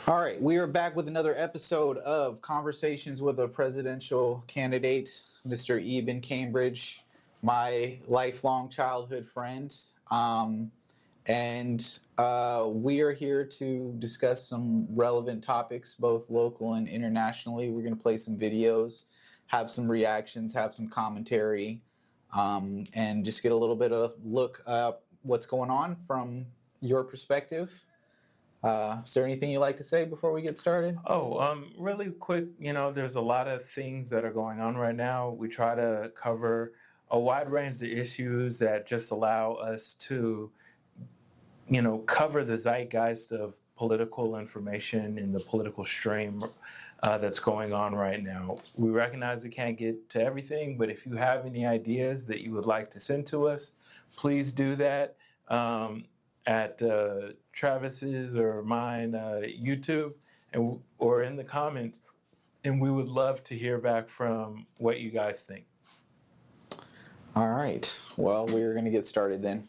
All right, we are back with another episode of Conversations with a Presidential Candidate, Mr. Eban Cambridge, my lifelong childhood friend. And we are here to discuss some relevant topics, both local and internationally. We're going to play some videos, have some reactions, have some commentary, and just get a little bit of look up what's going on from your perspective. Is there anything you'd like to say before we get started? Really quick, there's a lot of things that are going on right now. We try to cover a wide range of issues that just allow us to, cover the zeitgeist of political information in the political stream that's going on right now. We recognize we can't get to everything, but if you have any ideas that you would like to send to us, please do that. At Travis's or mine YouTube or in the comments, and we would love to hear back from what you guys think. All right. Well, we're going to get started then.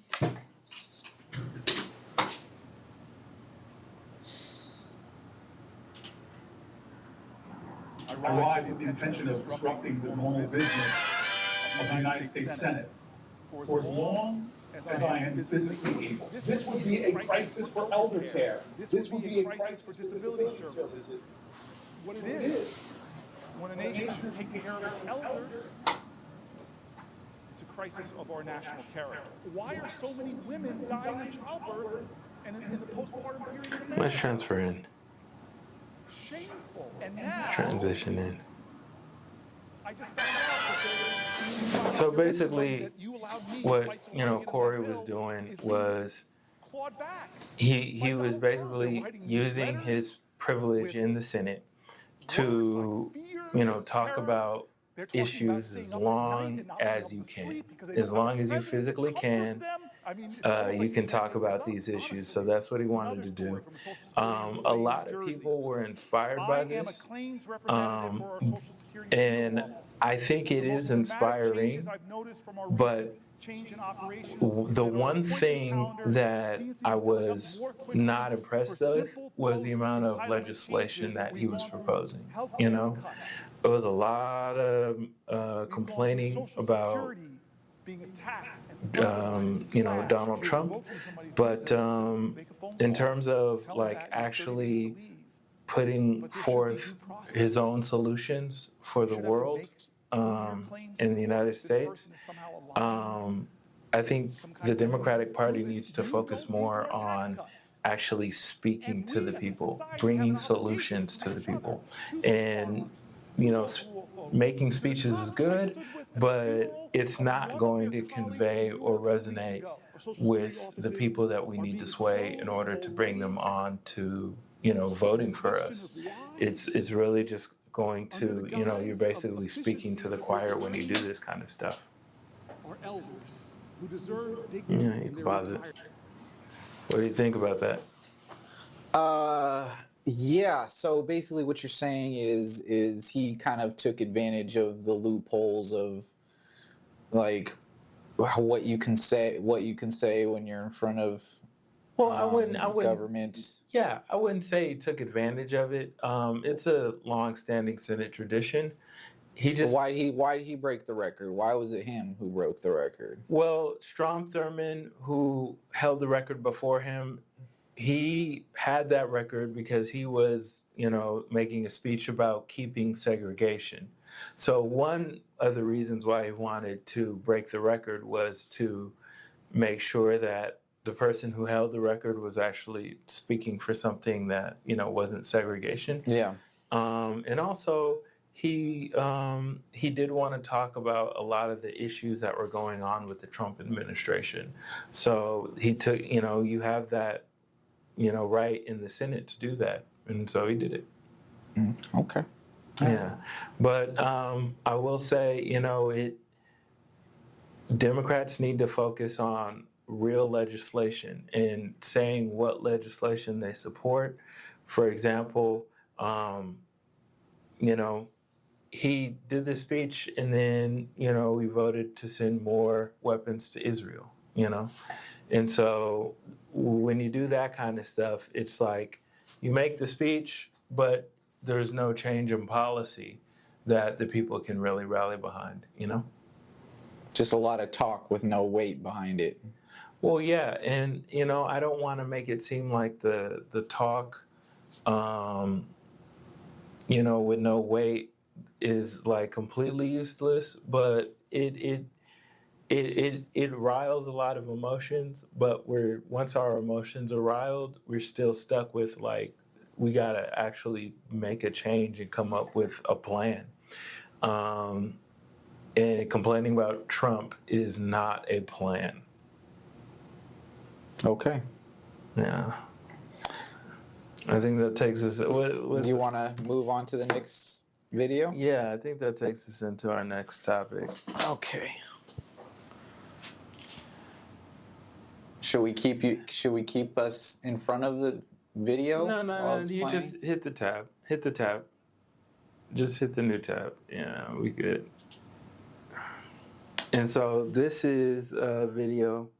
I rise with the intention of disrupting the normal business of the United States Senate for as long as I am physically able. This would be a crisis for elder care. This would be a crisis for disability services. What it is, when a nation isn't taking care of its elders, it's a crisis of our national character. Why are so many women dying in childbirth and in the postpartum period of Let's transfer in. Shameful. And now, transition in. I just found out that So basically, what Corey was doing was he was basically using his privilege in the Senate to talk about issues as long as you can, as long as you physically can. You can talk about these issues. So that's what he wanted to do. A lot of people were inspired by this. And I think it is inspiring. But the one thing that I was not impressed with was the amount of legislation that he was proposing. It was a lot of complaining about Donald Trump, but in terms of actually putting forth his own solutions for the world in the United States, I think the Democratic Party needs to focus more on actually speaking to the people, bringing solutions to the people, and making speeches is good, but it's not going to convey or resonate with the people that we need to sway in order to bring them on to, voting for us. It's really just going to, you're basically speaking to the choir when you do this kind of stuff. Yeah, you can pause it. What do you think about that? Yeah, so basically what you're saying is he kind of took advantage of the loopholes of what you can say when you're in front of I wouldn't government. Yeah, I wouldn't say he took advantage of it. It's a long-standing Senate tradition. Why did he break the record? Why was it him who broke the record? Well, Strom Thurmond, who held the record before him, he had that record because he was, making a speech about keeping segregation. So one of the reasons why he wanted to break the record was to make sure that the person who held the record was actually speaking for something that, wasn't segregation. Yeah. And also, he did want to talk about a lot of the issues that were going on with the Trump administration. So he took, you have that, right in the Senate to do that. And so he did it. Okay. Yeah. But I will say, Democrats need to focus on real legislation and saying what legislation they support. For example, he did the speech and then, we voted to send more weapons to Israel, And so when you do that kind of stuff, it's like you make the speech, but there's no change in policy that the people can really rally behind, you know? Just a lot of talk with no weight behind it. Well, yeah, and you know, I don't want to make it seem like the talk, you know, with no weight is like completely useless, but it riles a lot of emotions. But once our emotions are riled, we're still stuck with like we gotta actually make a change and come up with a plan. Um, and complaining about Trump is not a plan. Okay. Yeah. I think that takes us. You want to move on to the next video? Yeah, I think that takes us into our next topic. Okay. Should we keep us in front of the video No, while no, no. it's You playing? just hit the tab. Hit the tab. Just hit the new tab. Yeah, we good. And so this is a video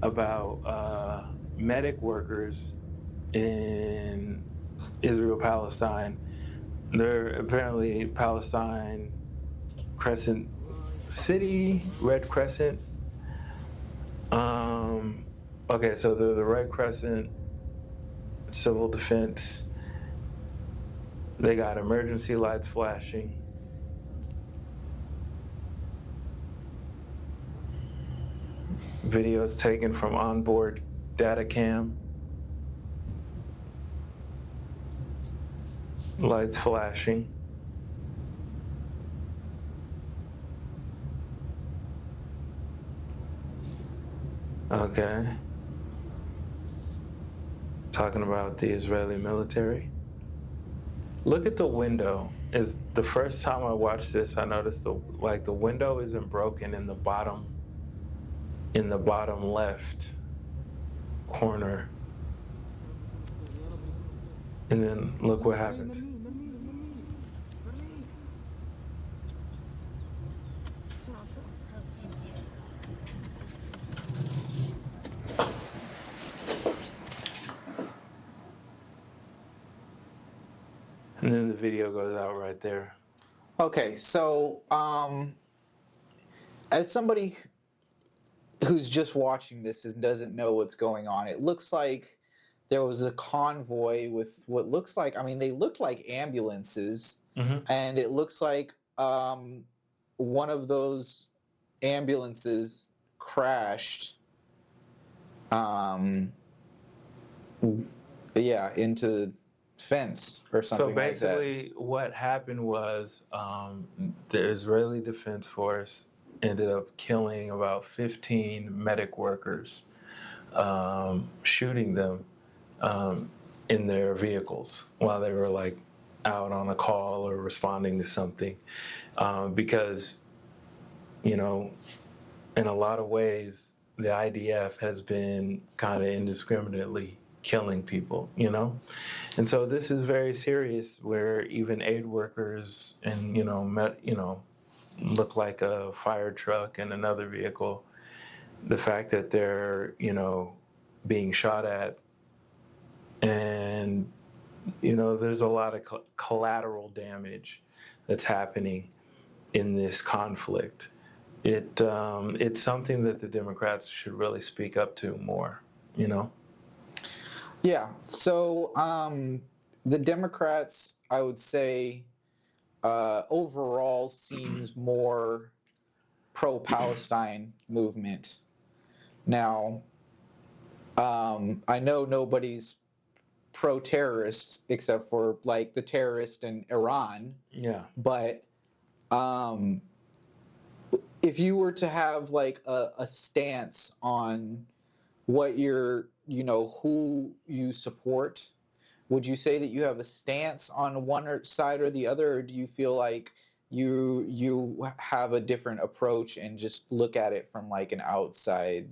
about medic workers in Israel, Palestine. They're apparently Palestine Crescent City, Red Crescent. Okay, so they're the Red Crescent Civil Defense. They got emergency lights flashing. Videos taken from onboard data cam. Lights flashing. Okay. Talking about the Israeli military. Look at the window. Is the first time I watched this, I noticed the window isn't broken in the bottom left corner. And then look what happened. And then the video goes out right there. Okay, so as somebody who's just watching this and doesn't know what's going on, it looks like there was a convoy with what looks like, I mean, they looked like ambulances, and it looks like one of those ambulances crashed into fence or something So basically, what happened was the Israeli Defense Force ended up killing about 15 medic workers, shooting them in their vehicles while they were like out on a call or responding to something. Because, you know, in a lot of ways, the IDF has been kind of indiscriminately killing people, you know? And so this is very serious where even aid workers and, look like a fire truck and another vehicle, the fact that they're, being shot at and, there's a lot of collateral damage that's happening in this conflict. It's something that the Democrats should really speak up to more, you know? Yeah. So the Democrats, I would say, overall seems more pro-Palestine movement. Now, I know nobody's pro-terrorist except for like the terrorist in Iran. Yeah. But if you were to have like a stance on what who you support, would you say that you have a stance on one side or the other, or do you feel like you have a different approach and just look at it from like an outside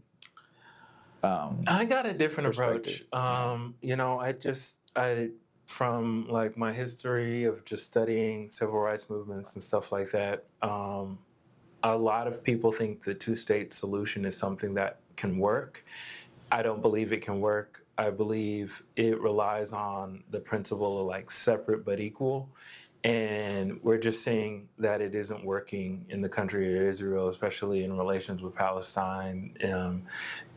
I got a different approach. perspective? I from like my history of just studying civil rights movements and stuff like that, a lot of people think the two-state solution is something that can work. I don't believe it can work. I believe it relies on the principle of like separate but equal. And we're just seeing that it isn't working in the country of Israel, especially in relations with Palestine,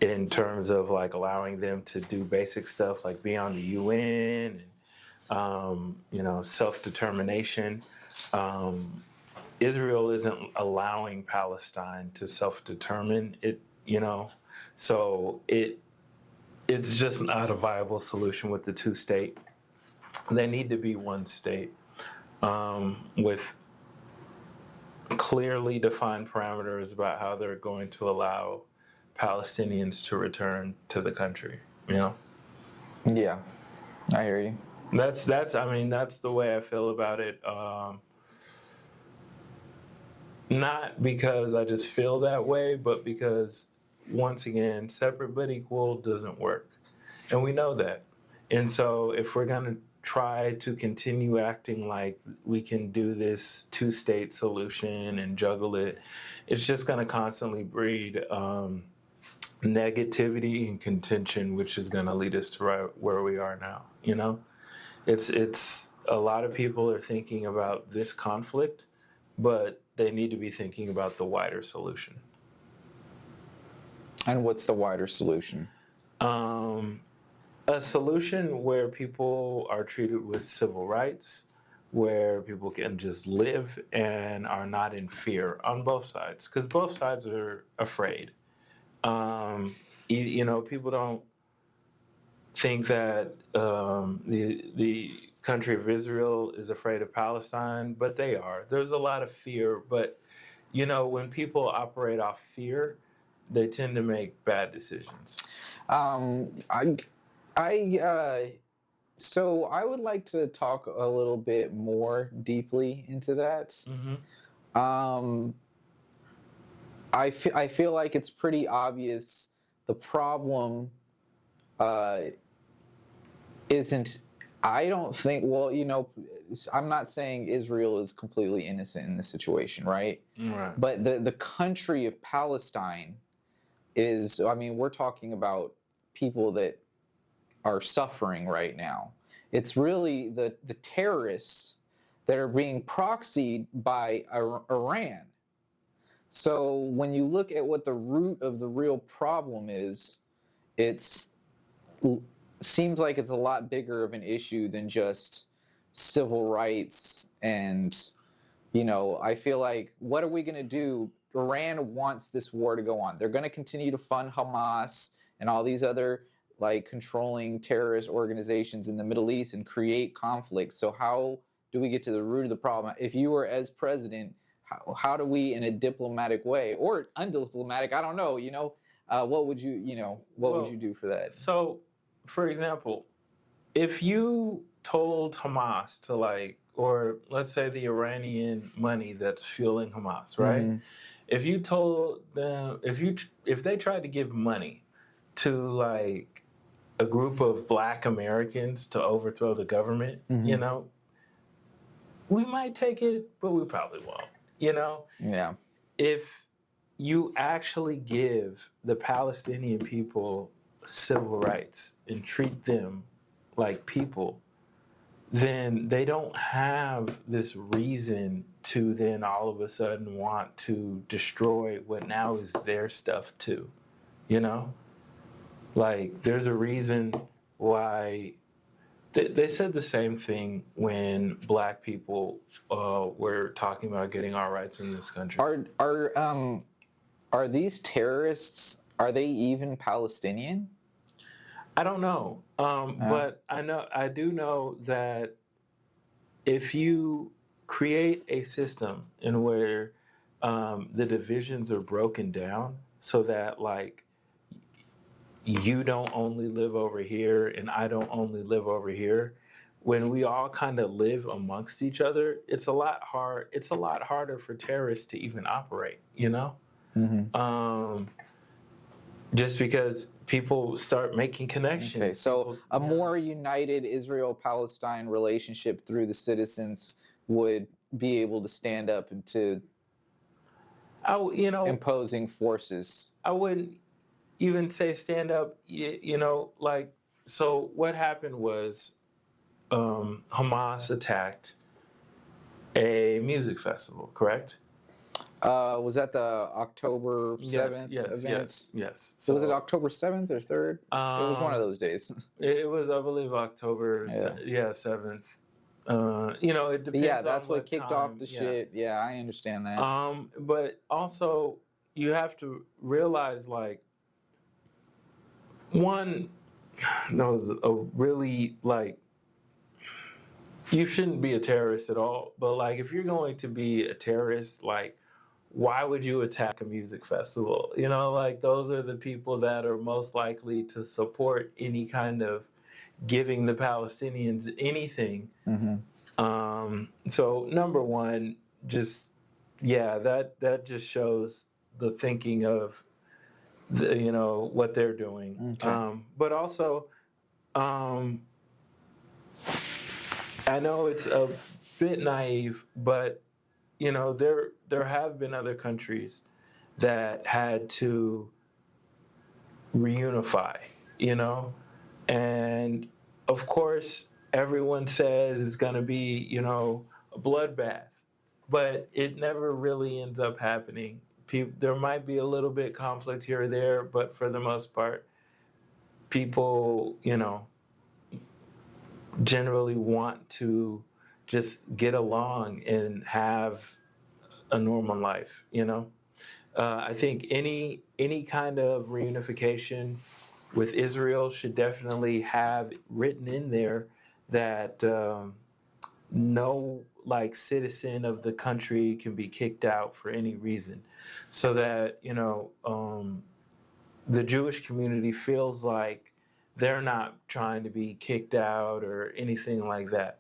in terms of like allowing them to do basic stuff like be on the UN and self-determination. Israel isn't allowing Palestine to self-determine it, so it's just not a viable solution with the two state. They need to be one state with clearly defined parameters about how they're going to allow Palestinians to return to the country. Yeah, I hear you. That's the way I feel about it. Not because I just feel that way, but because once again, separate but equal doesn't work, and we know that. And so, if we're going to try to continue acting like we can do this two-state solution and juggle it, it's just going to constantly breed negativity and contention, which is going to lead us to right where we are now. It's a lot of people are thinking about this conflict, but they need to be thinking about the wider solution. And what's the wider solution? A solution where people are treated with civil rights, where people can just live and are not in fear on both sides, because both sides are afraid. People don't think that the country of Israel is afraid of Palestine, but they are. There's a lot of fear, but when people operate off fear, they tend to make bad decisions. So I would like to talk a little bit more deeply into that. Mm-hmm. I feel like it's pretty obvious the problem isn't. I don't think. Well, I'm not saying Israel is completely innocent in this situation, right? Right. But the country of Palestine is. I mean, we're talking about people that are suffering right now. It's really the terrorists that are being proxied by Iran. So when you look at what the root of the real problem is, it's seems like it's a lot bigger of an issue than just civil rights. And I feel like, what are we going to do? Iran wants this war to go on. They're going to continue to fund Hamas and all these other like controlling terrorist organizations in the Middle East and create conflict. So how do we get to the root of the problem? If you were as president, how do we, in a diplomatic way or undiplomatic, I don't know, what would you, would you do for that? So, for example, if you told Hamas to or let's say the Iranian money that's fueling Hamas, right? Mm-hmm. If you told them, if they tried to give money to a group of Black Americans to overthrow the government, Mm-hmm. We might take it, but we probably won't. Yeah. If you actually give the Palestinian people civil rights and treat them like people, then they don't have this reason to then all of a sudden want to destroy what now is their stuff too. There's a reason why they said the same thing when Black people were talking about getting our rights in this country. Are these terrorists? Are they even Palestinian? I don't know, but I do know that if you create a system in where the divisions are broken down, so that you don't only live over here and I don't only live over here, when we all kind of live amongst each other, it's a lot harder for terrorists to even operate. Mm-hmm. Just because people start making connections. Okay, so a more united Israel-Palestine relationship through the citizens would be able to stand up to imposing forces. I wouldn't. even say stand up, you know, like, so what happened was Hamas attacked a music festival, correct? Was that the October Yes, 7th yes, event? yes. So was it October 7th or 3rd? It was one of those days. It was, I believe, October, Yeah. 7th. You know, it But yeah, depends on that's what what kicked off time. the Yeah. shit. Yeah, I understand that. But also, you have to realize, like, one, that was a really, like, you shouldn't be a terrorist at all. But, like, if you're going to be a terrorist, like, why would you attack a music festival? You know, like, those are the people that are most likely to support any kind of giving the Palestinians anything. So number one, just that just shows the thinking of what they're doing. Okay. But also, um, I know it's a bit naive, but there have been other countries that had to reunify, and of course everyone says it's going to be, a bloodbath, but it never really ends up happening. There might be a little bit conflict here or there, but for the most part, people, generally want to just get along and have a normal life. I think any kind of reunification with Israel should definitely have written in there that no, like, citizen of the country can be kicked out for any reason, so that the Jewish community feels like they're not trying to be kicked out or anything like that.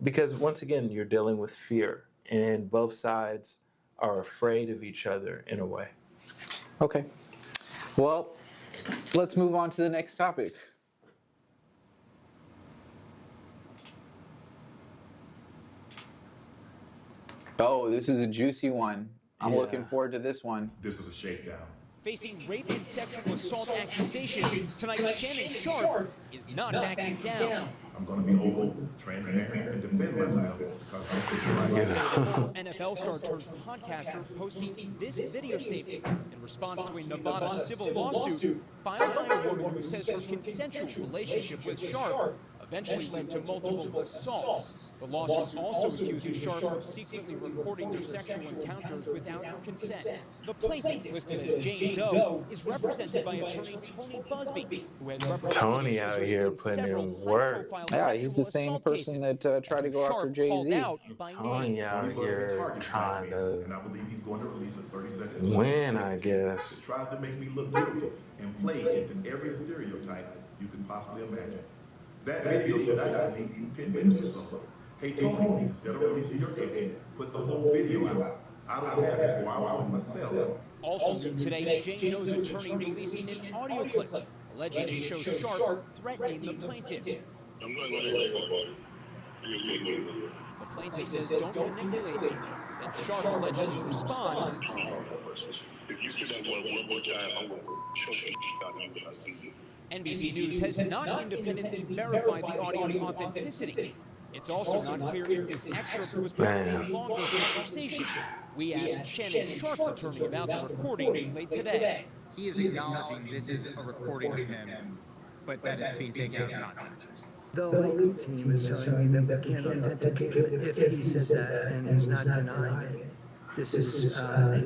Because once again, you're dealing with fear, and both sides are afraid of each other in a way. Okay. Well, let's move on to the next topic. Oh, this is a juicy one. I'm looking forward to this one. This is a shakedown. Facing rape and sexual assault accusations, tonight Shannon Sharp is not backing down. I'm going to be open, transparent, and defend myself because this is right. The former NFL star turned podcaster posting this video statement in response to a Nevada civil lawsuit filed by a woman who says her consensual relationship with Sharp eventually led to multiple assaults. The lawsuit also accuses Sharp of secretly recording their sexual encounters without her consent. The plaintiff, listed as Jane Doe, is represented by attorney Tony Busby, who has represented Tony out here putting in work. Yeah, he's the same person that tried to go after Jay-Z. Tony out here trying to and I believe he's going to release a 30-second win, I guess. It tries to make me look guilty and play into every stereotype you can possibly imagine. That video should actually need 10 minutes or so. Hey Tony, instead of releasing your edit, put the whole video out. I don't have it, or I would myself. Also new today, Jane Doe's attorney releasing an audio clip alleging it shows Sharp threatening the plaintiff. The plaintiff says, "Don't manipulate me." Then Sharp allegedly responds, "If you say that one more time, I'm going to choke the shit out of you when I see it." NBC News has not independently verified the audio's authenticity. It's also not clear if this excerpt was part of a longer conversation. We asked Shannon Sharp's attorney about the recording late today. He is acknowledging this is a recording of him, but that it's being taken out of context. The legal team is telling me that we can't authenticate it if he said that and is not denying it. This is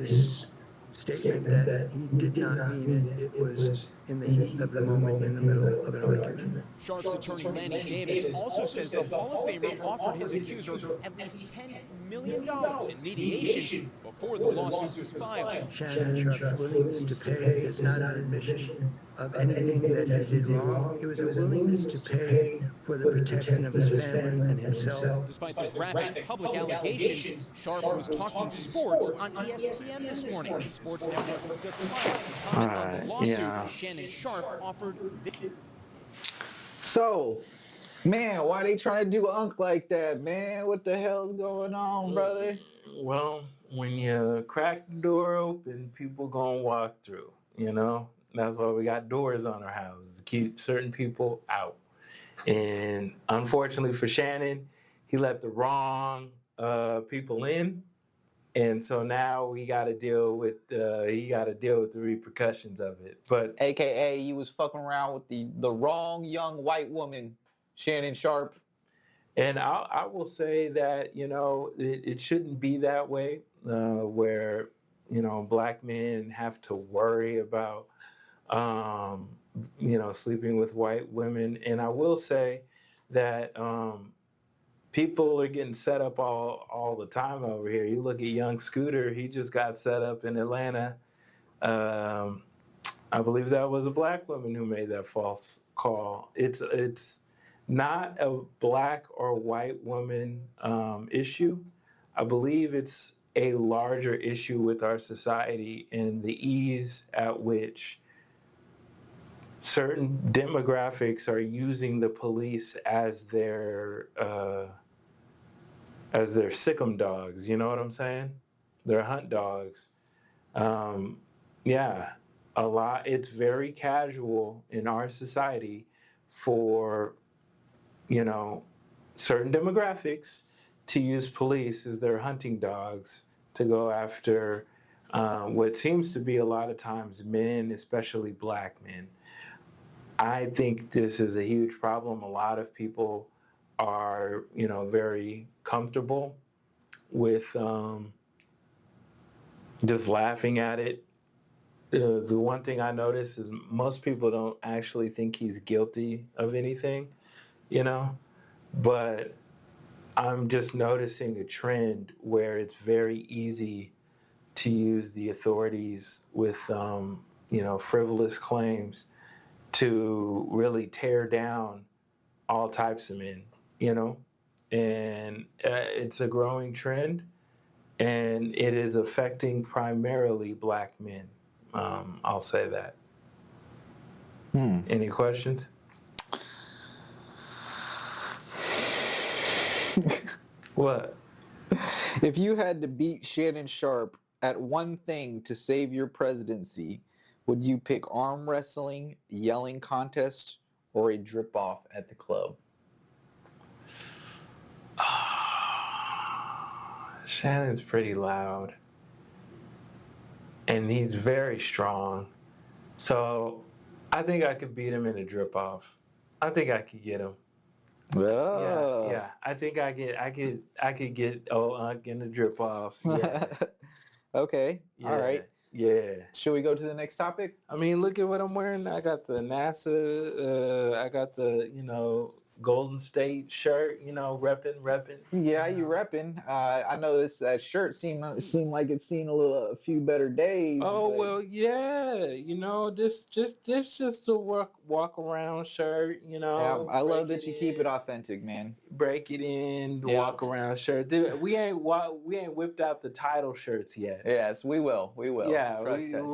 his statement that he did not mean it. It was in the heat of the moment, in the middle of an argument. Sharp's attorney Lanny Davis also says the Hall of Famer offered his accuser at least $10 million in mediation before the lawsuit was filed. Shannon Sharp's willingness to pay is not an admission of anything that he did wrong. It was a willingness to pay for the protection of his family and himself. Despite the graphic public allegations, Sharp was talking sports on ESPN this morning. The sports network declined to comment on the lawsuit. Shannon Sharp offered this. So, man, why they trying to do Unc like that, man? What the hell's going on, brother? Well, when you crack the door open, people gonna walk through. you know? That's why we got doors on our houses to keep certain people out. And unfortunately for Shannon, he let the wrong people in, and so now we got to deal with he got to deal with the repercussions of it. But AKA, you was fucking around with the wrong young white woman, Shannon Sharp. and I will say that it shouldn't be that way, where black men have to worry about sleeping with white women. And I will say that people are getting set up all the time over here. You look at young Scooter, he just got set up in Atlanta. I believe that was a black woman who made that false call. It's not a black or white woman issue. I believe it's a larger issue with our society and the ease at which certain demographics are using the police as their sick'em dogs. You know what I'm saying? They're hunt dogs. Yeah, a lot. It's very casual in our society for certain demographics to use police as their hunting dogs to go after what seems to be a lot of times men, especially black men. I think this is a huge problem. A lot of people are, very comfortable with just laughing at it. The one thing I notice is most people don't actually think he's guilty of anything, but I'm just noticing a trend where it's very easy to use the authorities with, frivolous claims to really tear down all types of men, and it's a growing trend, and it is affecting primarily black men. I'll say that. Any questions? What? If you had to beat Shannon Sharp at one thing to save your presidency, would you pick arm wrestling, yelling contest, or a drip off at the club? Shannon's pretty loud, and he's very strong. So I think I could beat him in a drip off. I think I could get him. Oh. Yeah. I think I could get in the drip off. Yeah. Okay. Yeah. All right. Yeah. Should we go to the next topic? I mean, look at what I'm wearing. I got the NASA. I got the Golden State shirt. Repping. Yeah, you repping. I noticed that shirt seemed like it's seen a few better days. Oh but well, yeah. This just a walk around shirt. yeah, I love break that you keep it authentic, man. break it in, the Yeah. walk around shirt. Dude, we ain't whipped out the title shirts yet. Yes, we will. We will. Yeah, Trust us.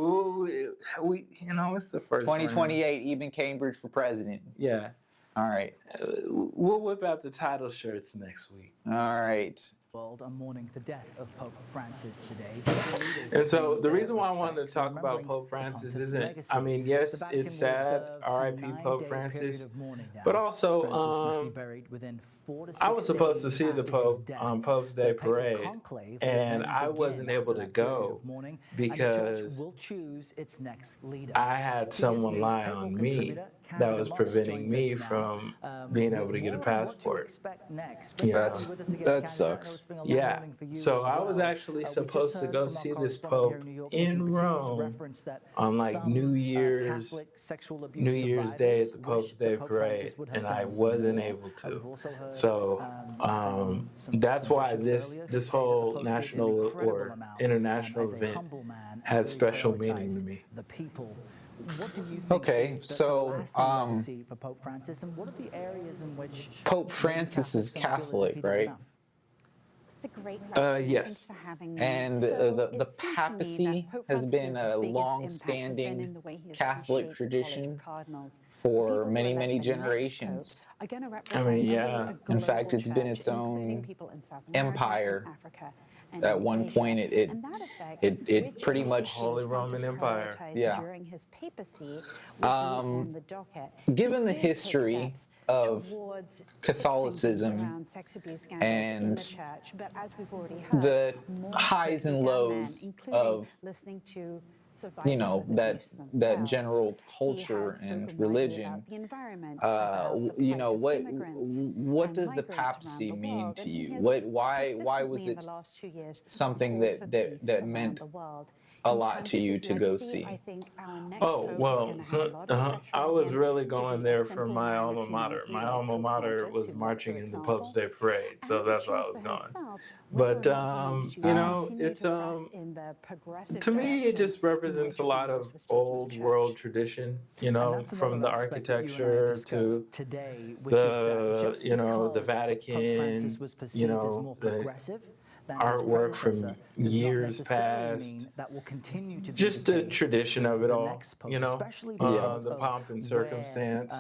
we it's the first 2028, even Cambridge for president. Yeah. All right. We'll whip out the title shirts next week. All right. World are mourning the death of Pope Francis today. And so the reason why I wanted to talk about Pope Francis isn't, I mean, yes, it's sad, R.I.P. Pope Francis, but also I was supposed to see the Pope on Pope's Day parade, and I wasn't able to go because I had someone lie on me that was preventing me from being able to get a passport. That sucks. Yeah, so I was actually supposed to go see this Pope in Rome on like New Year's Day at the Pope's Day parade, and I wasn't able to. So that's why this whole national or international event has special meaning to me. Okay, so Pope Francis is Catholic, right? It's a great question. Yes. Thanks for having me. And the papacy has been a long-standing Catholic tradition for many, many generations. I mean, yeah. In fact, it's been its own empire. at one point it pretty much Holy Roman Empire. Yeah. During his papacy would be on the docket. Given the He did take history steps of towards Catholicism fixing things around sex abuse scandals in and the church, but as we've already heard, the more highs and began lows then, including of, listening to survivors you know, of that abuse that themselves. general He culture has and spoken widely religion. about the environment, about the You plight know, of immigrants what and does the migrants around papacy the mean world, to and he you? has Why was consistently in it the last 2 years something called for that peace that around meant the world. a In lot terms to of you his to go legacy, I see? think our next Oh, pope is well, going to have a lot of pressure I on was him really to going be a there for simple my man of alma mater. humanity My like alma Pope mater Francis, was who led marching through in the Pope's example, Day parade, so and to that's why I choose was for going. himself whether or But not he wants to you know, continue it's to press in the progressive to me, it direction just in represents which a lot Francis of was taking the old world church. tradition. You And know, that's from another the aspect that you and I have architecture discussed to today, which is that the just you know the because Pope Francis Vatican. was You perceived as know more the progressive than his artwork predecessor from does not years necessarily past. mean that will continue to be Just the the case tradition with of it the all. next pope, You know, especially Yeah. because the of pomp and where circumstance.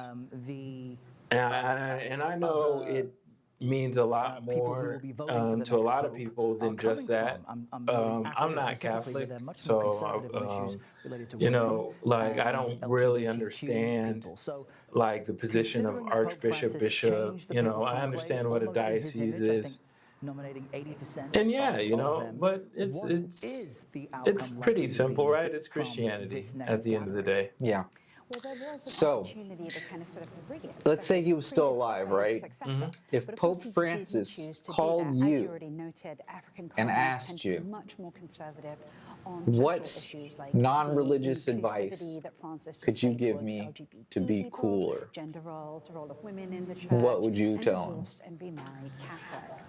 the And I know other it means a lot people who will more be voting for the to a next lot of pope people are than just coming that. from. I'm noting I'm Africa not specifically, where Catholic, they're much more so conservative on issues related to you women know, like I and don't really LGBTQ understand people. So like the position of considering that Pope Archbishop, Francis Bishop. changed the You know, papal I conclave understand what a almost in his diocese image, I think is, nominating 80% and yeah, you of know, them, but what is the it's outcome pretty likely to simple, be right? It's from Christianity this at next the end of the gathering? day. Yeah. Well, there was an So, opportunity to kind of sort of rig it. let's for say his he was still previous alive, right? successor. If But of course, Pope he didn't Francis choose to do called that. As you you already noted, African and cardinals tend asked to be you, much more conservative on what social issues like non-religious the advice inclusivity that Francis could you displayed give towards me LGBT to be people, cooler? gender roles, the role of women in the church, What would you and tell him? divorced and remarried Catholics.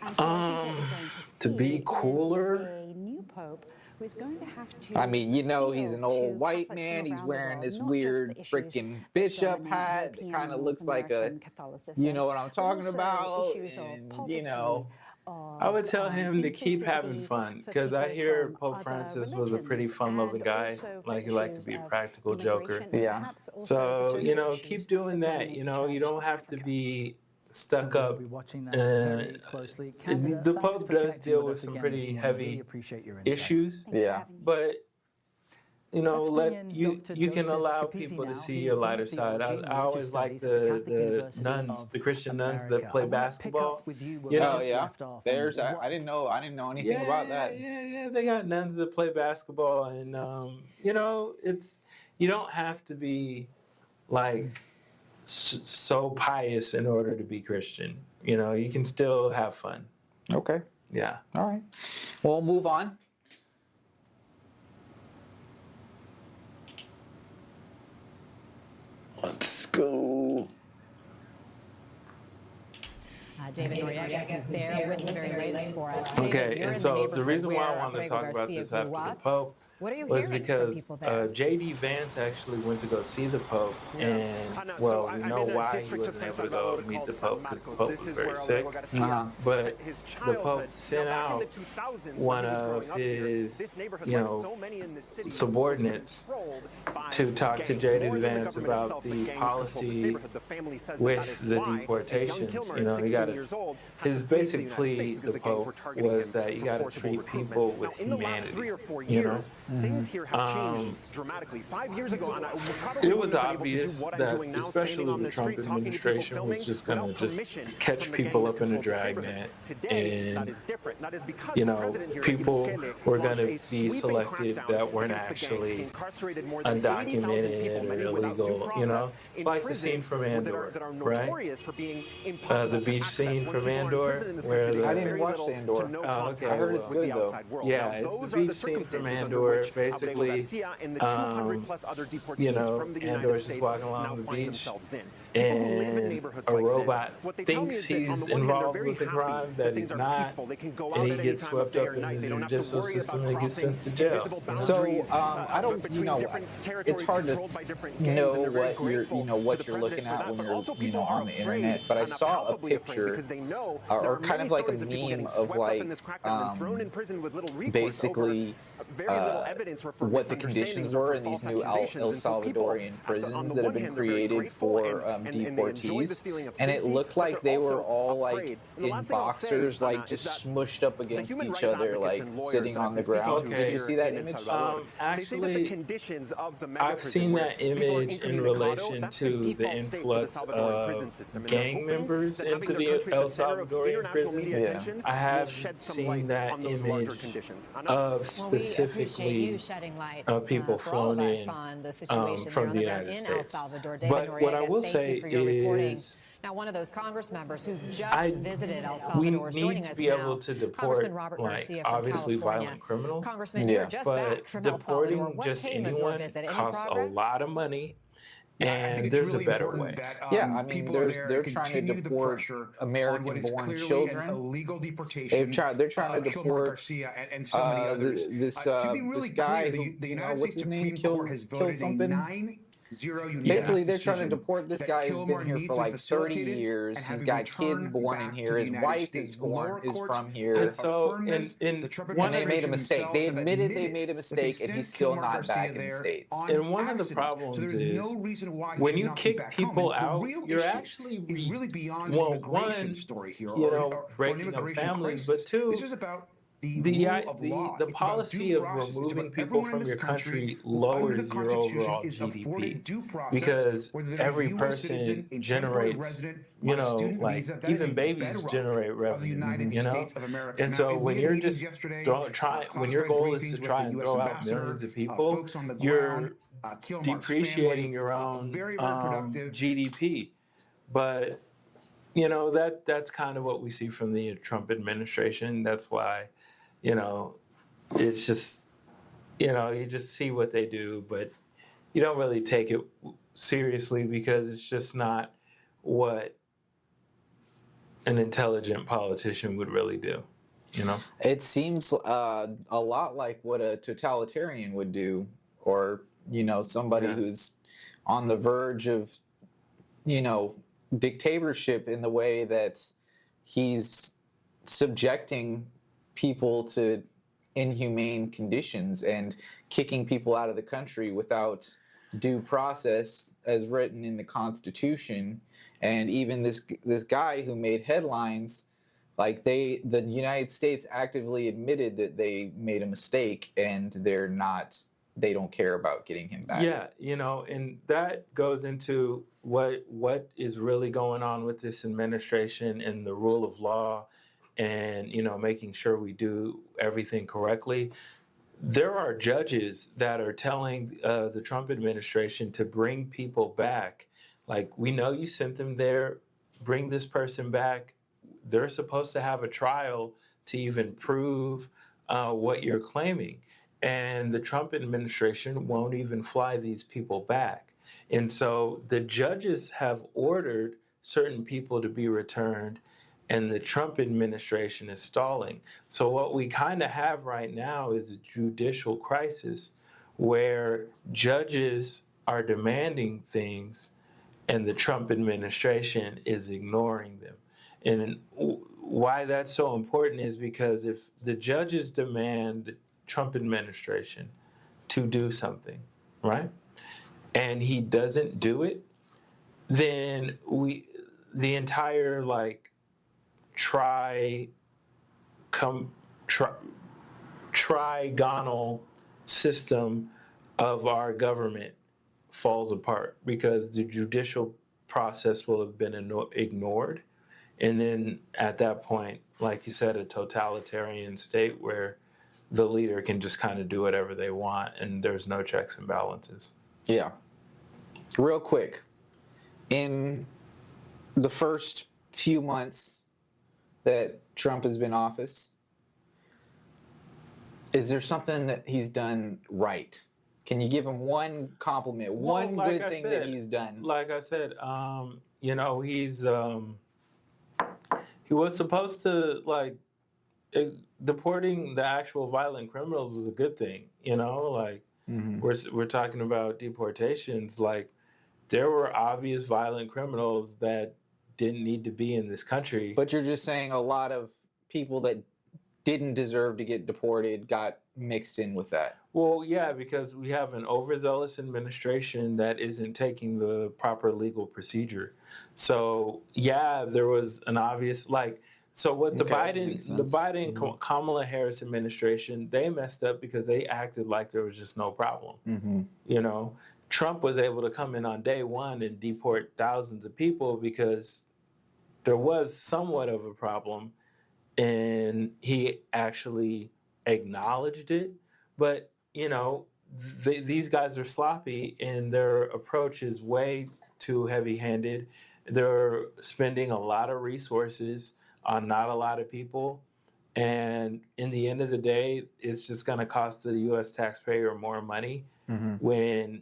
And so I think what we're going to see To be cooler, is a new pope who is going to have to I mean, you know, he's an appeal old to white Catholics man. from He's around the wearing world, this not just weird the issues freaking that bishop dominate hat that European kind and of North looks like a, American Catholicism, you know what I'm but talking also about, issues of and poverty, you know, I would of tell him to keep having inclusivity fun for because I people hear from Pope other Francis was a pretty religions, fun-loving and guy. also for Like he liked to issues be a of practical joker. immigration, and yeah. perhaps also the So, you social know, issues keep doing that that. dominate You the know, you Church don't of have to Africa. be stuck We'll up. be watching that very closely. Canada, The thanks Pope for does connecting deal with with us some again this pretty morning. Really heavy appreciate your insight. issues, Thanks for Yeah. having me. but you know, Let's bring in Dr. you can Joseph allow Capizzi people to now. see He your is Dean lighter of side. Theology and I Religious always like Studies at the Catholic the University nuns, of the Christian nuns that America. play I want to pick basketball. up with you where You we know, Oh just yeah. left off. There's And I didn't know anything about that. yeah. They got nuns that play basketball, and you know, it's you don't have to be like so pious in order to be Christian. You know, you can still have fun. Okay. Yeah. All right. Well, we'll move on. Let's go. David Noriega is there with the very latest for us. Okay, David, you're and in so the neighborhood reason why I where wanted to Abrego talk about Garcia this after grew the up. Pope What are you was hearing from because people there? J.D. Vance actually went to go see the Pope, and well, we know why he wasn't able to go meet the Pope because the Pope was very sick. But the Pope sent out one of his, you know, subordinates to talk to J.D. Vance about the policy with the deportations. You know, you got to. His basic plea, the Pope, was that you got to treat people with humanity. You know, things here have changed dramatically. 5 years ago, and it was obvious that, especially the Trump administration, was just going to just catch people up in a dragnet, and you know, people were going to be selected that weren't actually undocumented or illegal. You know, it's like the scene from Andor, right? The beach scene from Andor, where the I didn't watch Andor. Oh, okay. I heard it's good though. Yeah, it's the beach scene from Andor. Basically, you know, Andor's just walking along the beach, and a robot thinks he's involved with a crime that he's not, and he gets swept up in the judicial system and gets sent to jail. So I don't, you know, it's hard to know what you're looking at when you're, you know, on the internet. But I saw a picture, or kind of like a meme of like basically what the conditions were in these new El Salvadorian prisons that have been created for deportees, and it looked like they were all like in boxers, like just smushed up against each other, like sitting on the ground. Okay. Did you see that image? Actually, I've seen that image in relation to the influx of gang members into the El Salvadorian prison. Yeah. I have seen that image of specifically people flown in from the United States. But what I will say is, now, one of those Congress members who's just visited El Salvador is we joining need to us be now. able to deport, Congressman Robert like, Garcia from obviously California. violent criminals. Congressman, you're just back from El Salvador. Deporting What just came of your anyone visit? Any costs a progress? lot of money. I And think it's there's really a better important way. that Yeah, I mean, people are there they're and trying to continue the deport pressure American-born on what is clearly children. an illegal deportation. They're trying to Kilmar deport Garcia and so many others. To be really this guy clear, who, the you know, United what's States his name, Supreme Court killed has voted a something. 9-0 unanimous Basically, they're trying to decision deport this that guy who's Kilmar been here needs for to like 30 facilitate it years. and He's have him got kids returned born in back here. to the His United wife States. is The lower born is courts from here. And so, affirmed this. The Trump And they made a administration mistake. They themselves have admitted they admitted made a that they mistake, and sent he's still Kilmar not Garcia back in the there States. on And one of the accident. problems So there's is no reason why he when should you not be kick back home. people And the out, real you're issue actually is really beyond well, an immigration one, story here, you or know, an breaking up immigration families, crisis. but two, This is about the the rule of law. the It's about policy due of process. It's removing about people everyone in from this your country country who, under the lowers your Constitution, overall is GDP afforded due process, because whether they're a every U.S. citizen, person a temporary generates, resident, you on a know, student like visa. That is even a babies bedrock generate of the revenue, United you know? States of America. And Now, so we when had you're meetings just yesterday, when your classified goal is to briefings with try the and U.S. throw out ambassador, millions of people, folks on the you're ground, Kilmar's depreciating family, your own very, very productive. GDP. But you know, that's kind of what we see from the Trump administration. That's why, you know, it's just, you know, you just see what they do, but you don't really take it seriously because it's just not what an intelligent politician would really do, you know? It seems a lot like what a totalitarian would do, or, you know, somebody who's on the verge of, you know, dictatorship, in the way that he's subjecting people to inhumane conditions and kicking people out of the country without due process as written in the Constitution. And even this guy who made headlines, like the United States actively admitted that they made a mistake, and they don't care about getting him back. Yeah, you know, and that goes into what is really going on with this administration and the rule of law, and, you know, making sure we do everything correctly. There are judges that are telling the Trump administration to bring people back. Like, we know you sent them there, bring this person back. They're supposed to have a trial to even prove what you're claiming. And the Trump administration won't even fly these people back. And so the judges have ordered certain people to be returned, and the Trump administration is stalling. So what we kind of have right now is a judicial crisis where judges are demanding things and the Trump administration is ignoring them. And why that's so important is because if the judges demand the Trump administration to do something, right, and he doesn't do it, then the entire like trigonal system of our government falls apart, because the judicial process will have been ignored. And then at that point, like you said, a totalitarian state where the leader can just kind of do whatever they want and there's no checks and balances. Yeah. Real quick, in the first few months that Trump has been in office, is there something that he's done right? Can you give him one compliment, one good thing that he's done? Like I said, you know, he was supposed to, like, deporting the actual violent criminals was a good thing, you know, like we're talking about deportations, like there were obvious violent criminals that didn't need to be in this country. But you're just saying a lot of people that didn't deserve to get deported got mixed in with that. Well, yeah, because we have an overzealous administration that isn't taking the proper legal procedure. So yeah, there was an obvious like. So what the Okay, makes sense. Kamala Harris administration, they messed up because they acted like there was just no problem. Mm-hmm. You know, Trump was able to come in on day one and deport thousands of people because there was somewhat of a problem, and he actually acknowledged it. But these guys are sloppy, and their approach is way too heavy-handed. They're spending a lot of resources on not a lot of people, and in the end of the day, it's just going to cost the U.S. taxpayer more money. Mm-hmm. When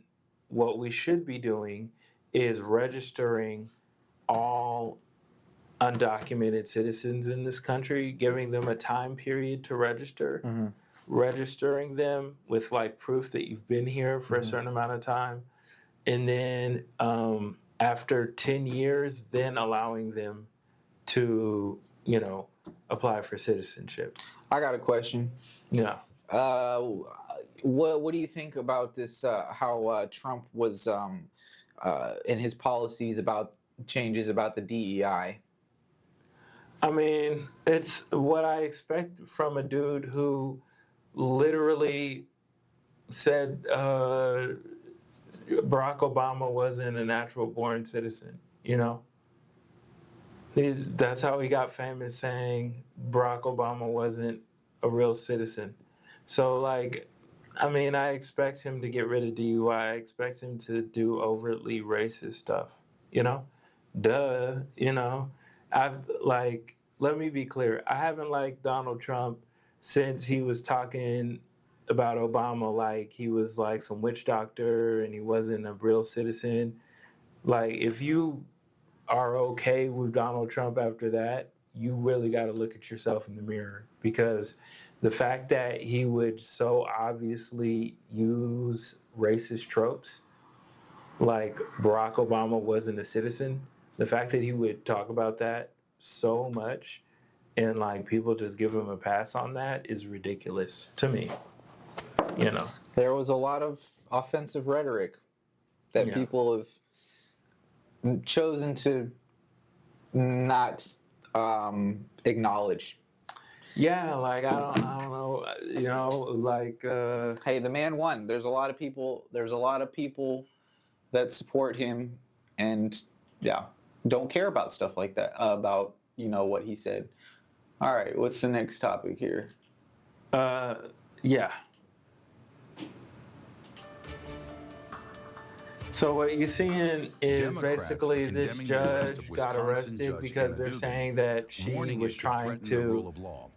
what we should be doing is registering all undocumented citizens in this country, giving them a time period to register, Mm-hmm. registering them with like proof that you've been here for a certain amount of time, and then after 10 years, then allowing them to, apply for citizenship. I got a question. Yeah. What do you think about this? How Trump was in his policies about changes about the DEI? I mean, it's what I expect from a dude who literally said Barack Obama wasn't a natural born citizen, That's how he got famous, saying Barack Obama wasn't a real citizen. So, I expect him to get rid of DUI. I expect him to do overtly racist stuff, Duh, let me be clear. I haven't liked Donald Trump since he was talking about Obama like he was like some witch doctor and he wasn't a real citizen. Like, if you are okay with Donald Trump after that, you really got to look at yourself in the mirror, because the fact that he would so obviously use racist tropes, like Barack Obama wasn't a citizen, the fact that he would talk about that so much and people just give him a pass on that is ridiculous to me. There was a lot of offensive rhetoric that people have chosen to not acknowledge. Yeah, I don't know, hey, the man won. There's a lot of people that support him and don't care about stuff like that, about what he said. All right, what's the next topic here? Yeah. So what you're seeing is Democrats basically this condemning the judge arrest of got Wisconsin arrested Judge because Eban they're Dugan, saying that she warning was it could trying threaten the rule to of law.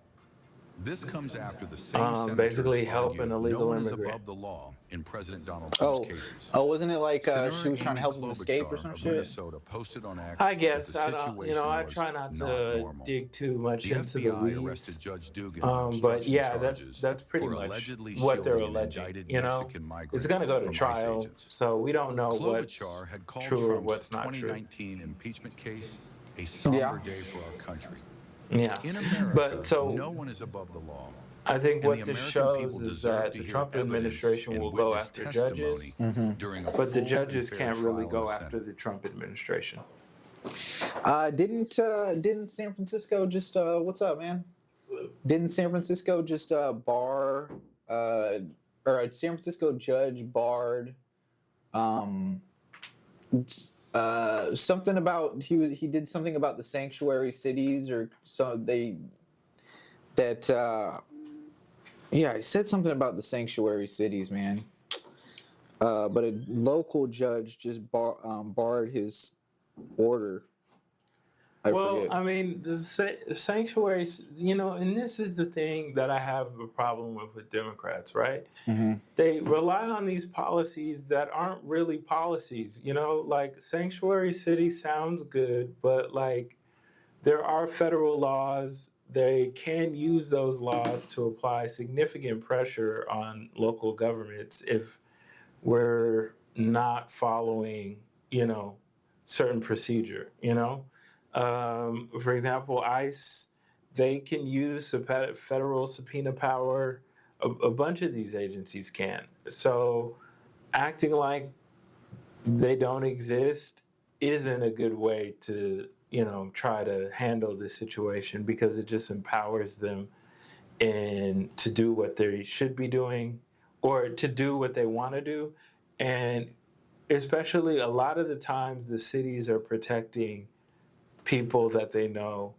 This comes after the same senators basically help an argued illegal no one is immigrant. above the law in President Donald Trump's cases. Wasn't it like Senator she was trying to Amy help him escape or Klobuchar some of shit? Minnesota posted on X I that guess the I don't, situation I was try not not to normal. dig too much The into the FBI arrested weeds. Judge Dugan on But obstruction yeah, charges that's pretty for much allegedly what they're shielding an alleging. indicted Mexican migrant It's going to go to from ICE trial, agents. so we don't know what's Klobuchar had called true or Trump's what's not true. 2019 impeachment case a somber day for our country. Yeah, In America, but so no one is above the law. I think And what the this American shows people is deserve that to the hear Trump evidence administration and will go witness after testimony judges, during a but the full judges and fair can't really trial in go the after Senate. the Trump administration. Didn't San Francisco just what's up, man? Didn't San Francisco just bar or a San Francisco judge barred something about he did something about the sanctuary cities or so they that he said something about the sanctuary cities, man. But a local judge just barred his order. I forget. I mean, the sanctuaries, and this is the thing that I have a problem with Democrats, right? Mm-hmm. They rely on these policies that aren't really policies, like sanctuary city sounds good, but there are federal laws. They can use those laws to apply significant pressure on local governments if we're not following, certain procedure, For example, ICE, they can use federal subpoena power a bunch of these agencies can. So acting like they don't exist isn't a good way to, try to handle this situation, because it just empowers them and to do what they should be doing, or to do what they want to do. And especially a lot of the times the cities are protecting people that they know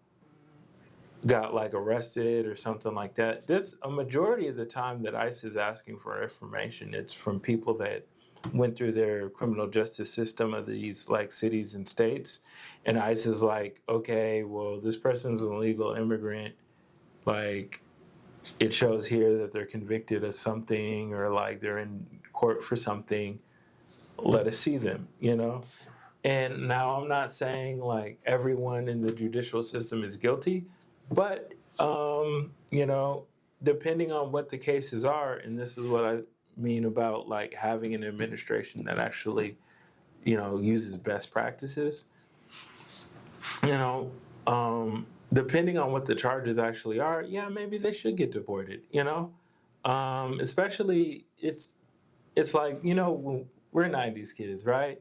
got like arrested or something like that. This, a majority of the time that ICE is asking for information, it's from people that went through their criminal justice system of these like cities and states. And ICE is like, okay, well, this person's an illegal immigrant. Like, it shows here that they're convicted of something, or like they're in court for something. Let us see them, And now I'm not saying like everyone in the judicial system is guilty, but depending on what the cases are, and this is what I mean about like having an administration that actually, uses best practices. Depending on what the charges actually are, yeah, maybe they should get deported. Especially it's like, when we're 90s kids, right?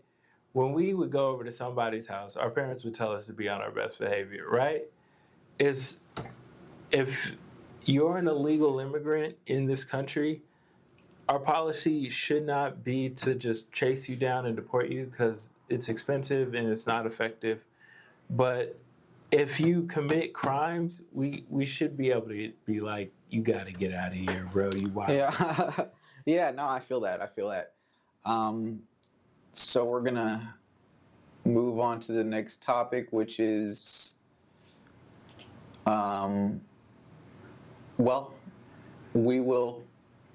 When we would go over to somebody's house, our parents would tell us to be on our best behavior, right? If you're an illegal immigrant in this country, our policy should not be to just chase you down and deport you, because it's expensive and it's not effective. But if you commit crimes, we should be able to be like, you got to get out of here, bro. You wild. Yeah. Yeah, no, I feel that. So we're going to move on to the next topic, which is, we will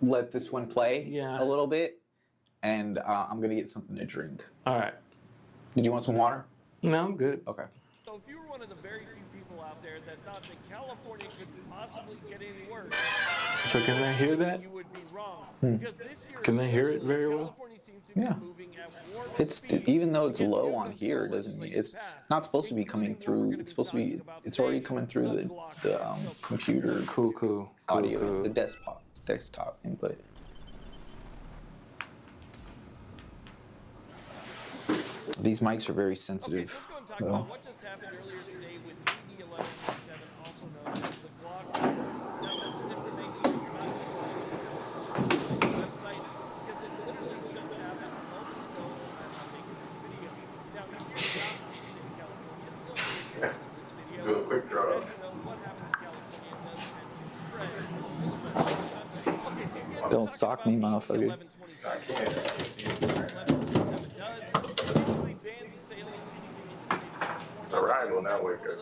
let this one play a little bit, and I'm going to get something to drink. All right. Did you want some water? No, I'm good. Okay. So if you were one of the very few people out there that thought that California could possibly get any worse, so can they hear that? You would be wrong. Because this year, can they hear it very well? Yeah. It's, even though it's low on here, it doesn't mean it's not supposed to be coming through. It's supposed to be. It's already coming through the computer. Cool. Audio, the desktop input. These mics are very sensitive. Okay, so let's go and talk about what just happened earlier today with AD 1127, also known as the Glock. Now, this is information you're not going to find on the website, because it literally just happened moments ago as I'm making this video. Now, if you're not in the state of California, still pay attention to this video. Do a quick draw. As you know, what happens in California does tend to spread to the rest of the country. Okay, so again, Don't sock me, motherfucker. 1127. I can't. 1127 does. Basically bans the sale of anything in the state of California. It's a rival now, Wicker.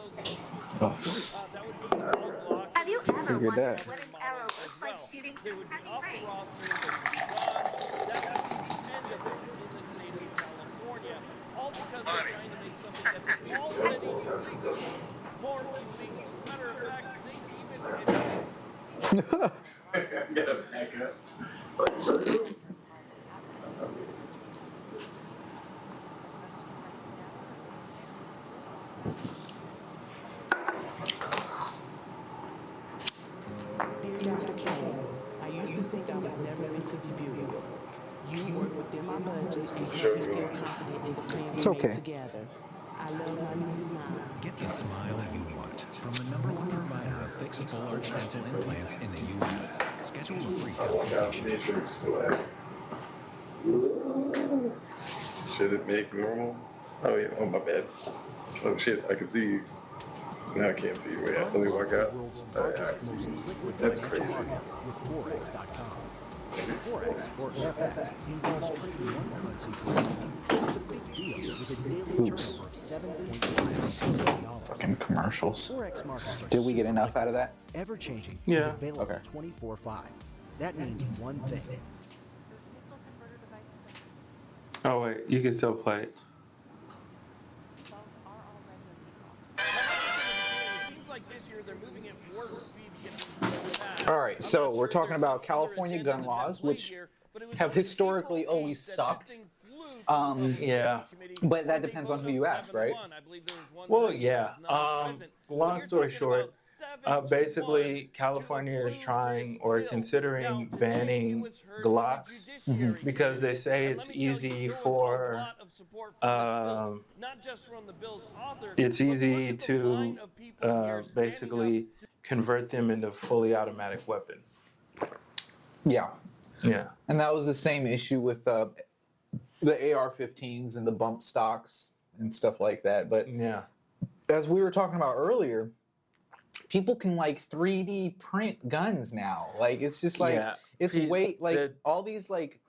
Have you ever Figured wondered that. what an arrow looks like shooting They would be heavy off rain? the roster, they would be gone. That would be the end of it in the state of California. All because they're trying to make something that's already illegal more illegal. As a matter of fact, they even admit Get a back up. It's like, Dear Dr. King, I used to think I was never meant to be beautiful. You work within my budget and help me feel confident in the plan we made together. I love my new smile. Get the smile you want from the #1 provider of fixed full arch dental implants in the U.S. Schedule a free consultation. Should it make normal? Oh yeah, oh my bad. Oh shit, I can see you. Now I can't see you. Wait, let me walk out. I can see you. That's crazy. With Forex.com. Forex, or FX, involves trading one currency for another. It's a big deal with a daily turnover of $7.5 billion. Fucking commercials. Forex markets are Did we get enough out of that? ever changing. Yeah. And available Okay. 24/5. That means one thing. oh wait, you can still play it. All right, so we're talking about California gun laws, which have historically always sucked. Yeah. But that depends on who you ask, right? I believe there was one Well, person yeah. that was not present. Long You're story talking about short, 7 to basically 1 California is approve trying this or bill. considering Now, today it banning was heard in the Glocks Judiciary because they Committee. say And it's let me tell you, easy there was a for lot of support for this bill, not just from the bill's author, it's but look easy at the line to of people here standing up. basically convert them into fully automatic weapon. Yeah. Yeah. And that was the same issue with the AR-15s and the bump stocks and stuff like that. But yeah, as we were talking about earlier, people can like 3D print guns now. Like it's just like Yeah. it's way like all these like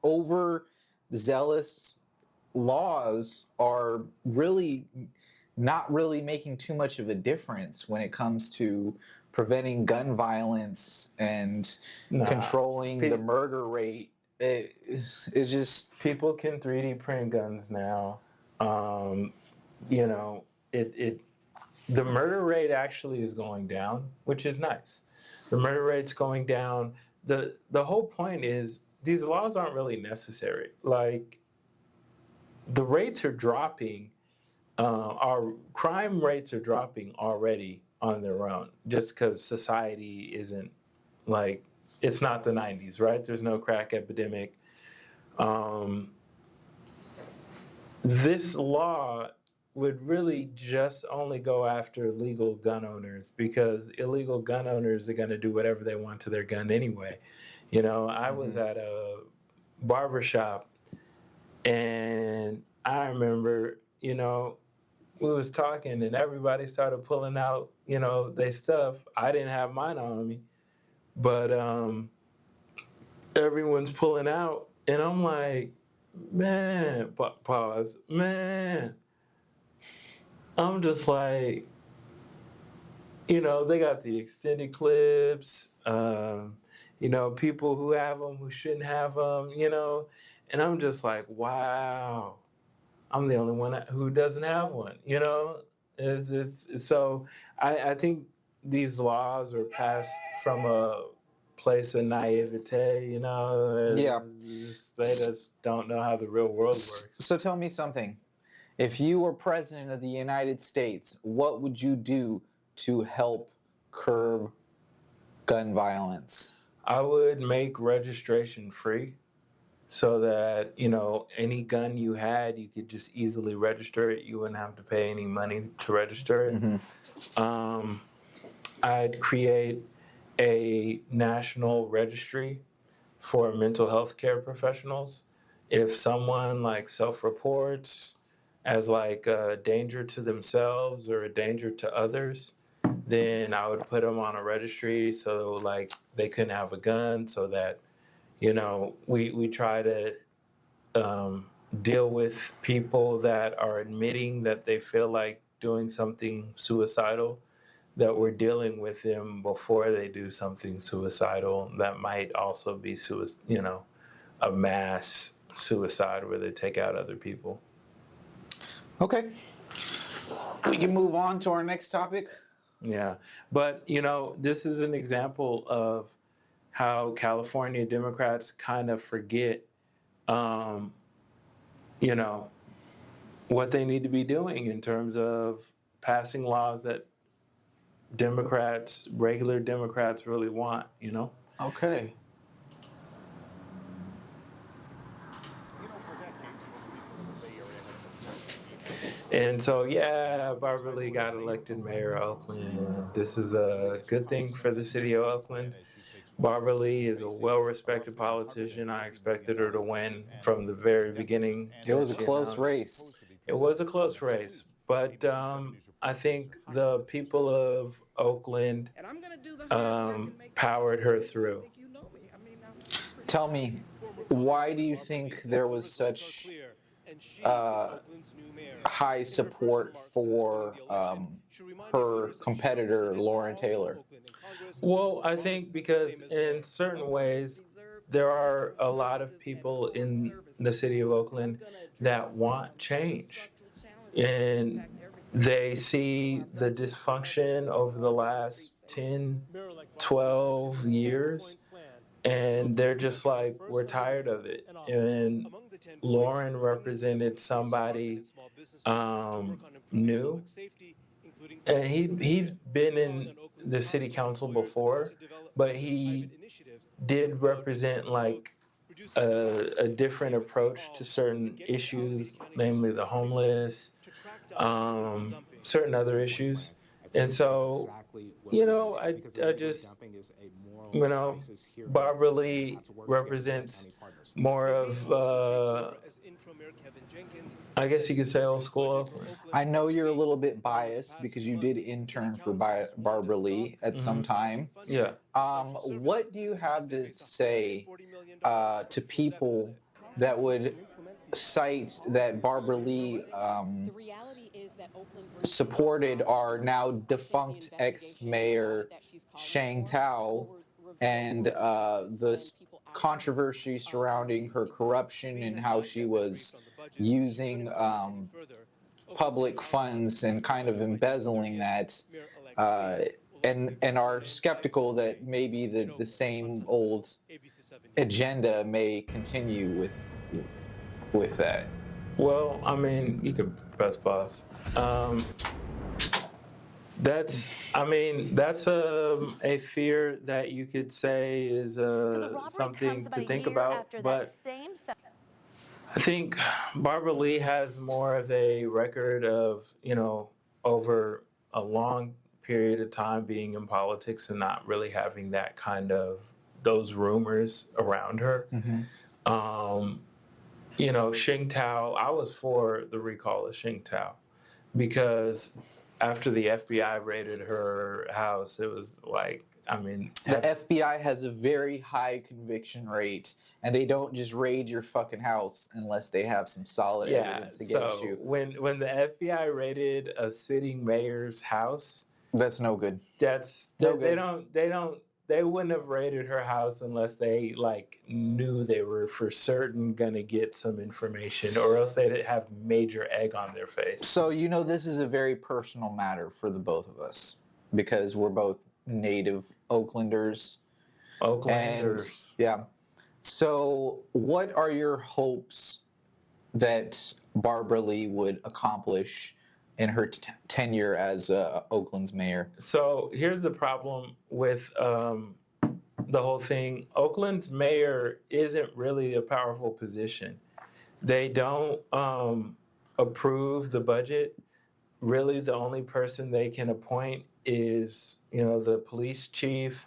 over zealous laws are really not really making too much of a difference when it comes to preventing gun violence and controlling the murder rate. It's just people can 3D print guns now. You know, the murder rate actually is going down, which is nice. The murder rate's going down. The whole point is these laws aren't really necessary. Like the rates are dropping. Our crime rates are dropping already on their own, just because society isn't like it's not the 90s, right? There's no crack epidemic. This law would really just only go after legal gun owners because illegal gun owners are going to do whatever they want to their gun anyway. You know, I was at a barbershop and I remember, you know, we was talking and everybody started pulling out, you know, their stuff. I didn't have mine on me, but everyone's pulling out and I'm like, man, pause, man. I'm just like, you know, they got the extended clips, you know, people who have them who shouldn't have them, you know, and I'm just like, wow, I'm the only one who doesn't have one, you know? So I think these laws are passed from a place of naivete, you know? yeah. They just don't know how the real world works. So tell me something. If you were president of the United States, what would you do to help curb gun violence? I would make registration free so that, you know, any gun you had, you could just easily register it. You wouldn't have to pay any money to register it. I'd create a national registry for mental health care professionals. If someone like self-reports as like a danger to themselves or a danger to others, then I would put them on a registry so like they couldn't have a gun, so that, you know, we try to deal with people that are admitting that they feel like doing something suicidal, that we're dealing with them before they do something suicidal that might also be you know, a mass suicide where they take out other people. Okay. We can move on to our next topic. Yeah. But, you know, this is an example of how California Democrats kind of forget, you know, what they need to be doing in terms of passing laws that Democrats, regular Democrats really want, you know? Okay. And so, yeah, Barbara Lee got elected mayor of Oakland. This is a good thing for the city of Oakland. Barbara Lee is a well-respected politician. I expected her to win from the very beginning. It was a close race. It was a close race, but I think the people of Oakland powered her through. Tell me, why do you think there was such high support for her competitor, Lauren Taylor? Well, I think because in certain ways, there are a lot of people in the city of Oakland that want change. And they see the dysfunction over the last 10, 12 years, and they're just like, we're tired of it. And Lauren represented somebody new, and he's been in the city council before, but he did represent like a different approach to certain issues, namely the homeless, certain other issues. And so, I just, Barbara Lee represents more of, I guess you could say, old school Oakland. I know you're a little bit biased because you did intern for Barbara Lee at some time. Yeah. What do you have to say to people that would cite that Barbara Lee supported our now defunct ex-mayor Shang Tao and the controversy surrounding her corruption and how she was using public funds and kind of embezzling that, and are skeptical that maybe the same old agenda may continue with that? Well, I mean, you could press pause. That's a fear that you could say is something to think about. But I think Barbara Lee has more of a record of, over a long period of time being in politics and not really having that kind of those rumors around her. Xing Tao, I was for the recall of Xing Tao because after the FBI raided her house, it was like, the FBI has a very high conviction rate, and they don't just raid your fucking house unless they have some solid evidence against you. When the FBI raided a sitting mayor's house, that's no good. They wouldn't have raided her house unless they knew they were for certain gonna get some information, or else they'd have major egg on their face. So this is a very personal matter for the both of us because we're both native Oaklanders. And, yeah. So what are your hopes that Barbara Lee would accomplish in her tenure as Oakland's mayor? So here's the problem with the whole thing. Oakland's mayor isn't really a powerful position. They don't approve the budget. Really, the only person they can appoint is, the police chief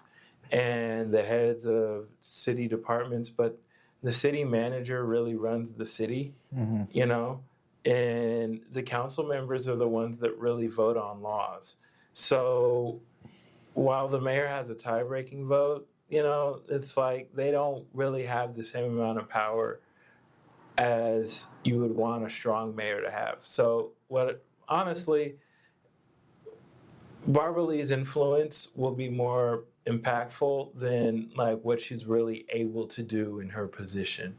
and the heads of city departments. But the city manager really runs the city, and the council members are the ones that really vote on laws. So while the mayor has a tie-breaking vote, it's like they don't really have the same amount of power as you would want a strong mayor to have. So honestly, Barbara Lee's influence will be more impactful than what she's really able to do in her position.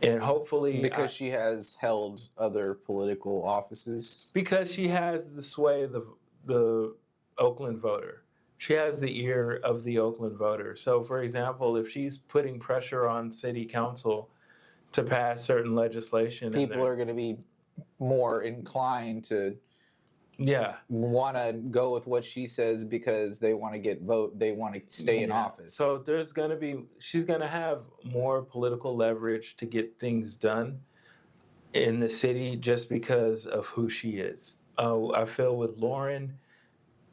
And hopefully because she has held other political offices, because she has the sway of the Oakland voter. She has the ear of the Oakland voter. So for example, if she's putting pressure on city council to pass certain legislation, people are going to be more inclined to want to go with what she says because they want to they want to stay in office. So she's going to have more political leverage to get things done in the city just because of who she is. I feel with Lauren,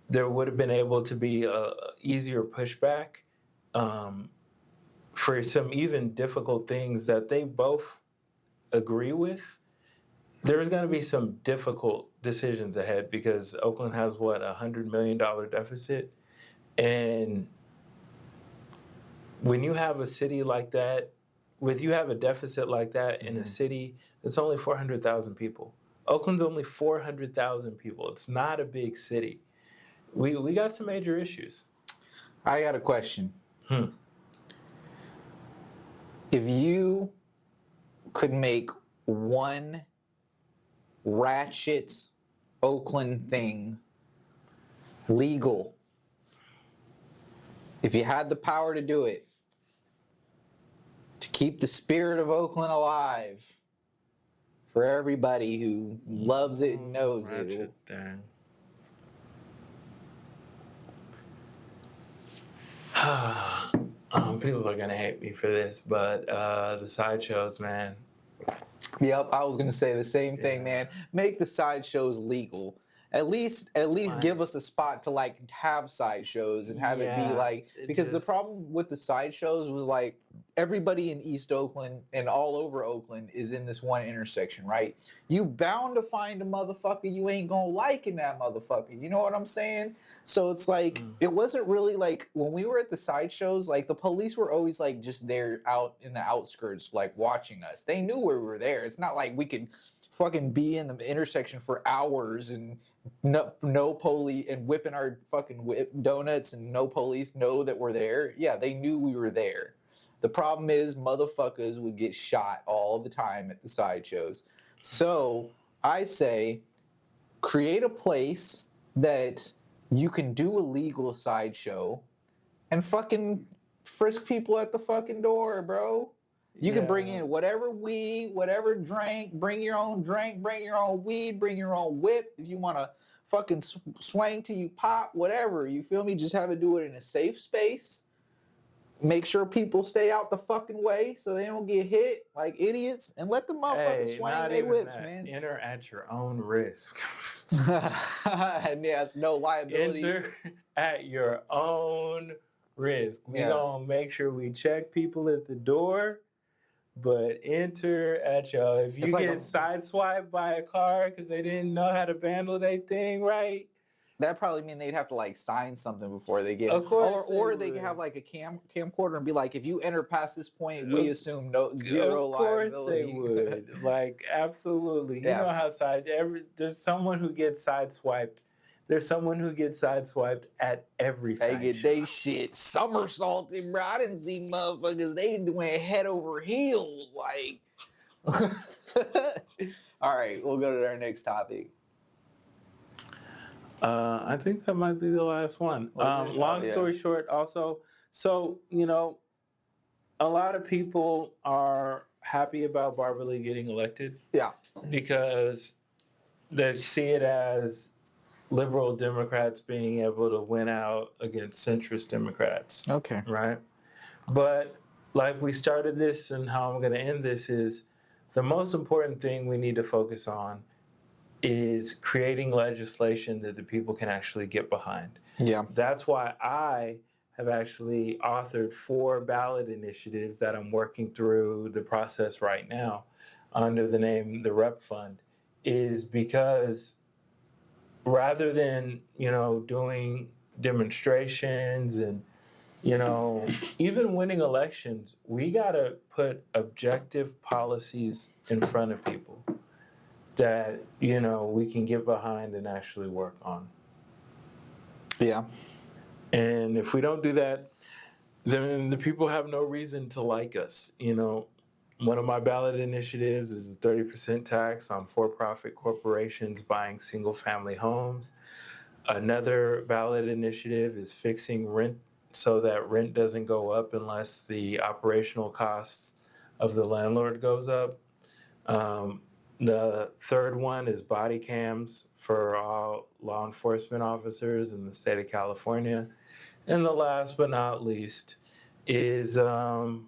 there would have been able to be a easier pushback for some even difficult things that they both agree with. There's going to be some difficult decisions ahead because Oakland has $100 million deficit. And when you have a city like that, you have a deficit like that in a city that's only 400,000 people. Oakland's only 400,000 people. It's not a big city. We got some major issues. I got a question. If you could make one ratchet Oakland thing legal, if you had the power to do it, to keep the spirit of Oakland alive, For everybody who loves it and knows Ratchet it. thing. People are gonna hate me for this, but the sideshows, man. Yep, I was gonna say the same thing, man. Make the sideshows legal. At least give us a spot to like have sideshows and have it be like, because the problem with the sideshows was like everybody in East Oakland and all over Oakland is in this one intersection, right? You bound to find a motherfucker you ain't gonna like in that motherfucker. You know what I'm saying? So it's like it wasn't really like when we were at the sideshows, like the police were always like just there out in the outskirts, like watching us. They knew we were there. It's not like we could fucking be in the intersection for hours and no police and whipping our fucking donuts and no police know that we're there. Yeah, they knew we were there. The problem is motherfuckers would get shot all the time at the sideshows. So I say create a place that you can do a legal sideshow and fucking frisk people at the fucking door, bro. You can bring in whatever weed, whatever drink, bring your own drink, bring your own weed, bring your own whip. If you want to fucking swang till you pop, whatever. You feel me? Just have it do it in a safe space. Make sure people stay out the fucking way so they don't get hit like idiots, and let the motherfuckers swang their whips, man. Enter at your own risk. And yes, no liability. Enter at your own risk. We gonna make sure we check people at the door, but enter at your. If you get sideswiped by a car because they didn't know how to handle their thing right, that probably mean they'd have to like sign something before they get. Of course, or they can have like a camcorder and be like, if you enter past this point, we assume zero liability. Of course they would. Like absolutely. You know how there's someone who gets sideswiped. There's someone who gets sideswiped at every They side get show. they shit somersaulted, bro. I went see motherfuckers. They went head over heels, like. All right, we'll go to our next topic. I think that might be the last one. Long story short, also, so, a lot of people are happy about Barbara Lee getting elected. Yeah. Because they see it as liberal Democrats being able to win out against centrist Democrats. Okay. Right? But like we started this and how I'm going to end this is the most important thing we need to focus on is creating legislation that the people can actually get behind. Yeah. That's why I have actually authored 4 ballot initiatives that I'm working through the process right now under the name the Rep Fund, is because rather than, doing demonstrations and, even winning elections, we got to put objective policies in front of people that, we can get behind and actually work on. Yeah. And if we don't do that, then the people have no reason to like us. One of my ballot initiatives is a 30% tax on for-profit corporations buying single-family homes. Another ballot initiative is fixing rent so that rent doesn't go up unless the operational costs of the landlord goes up. The third one is body cams for all law enforcement officers in the state of California. And the last but not least is 70%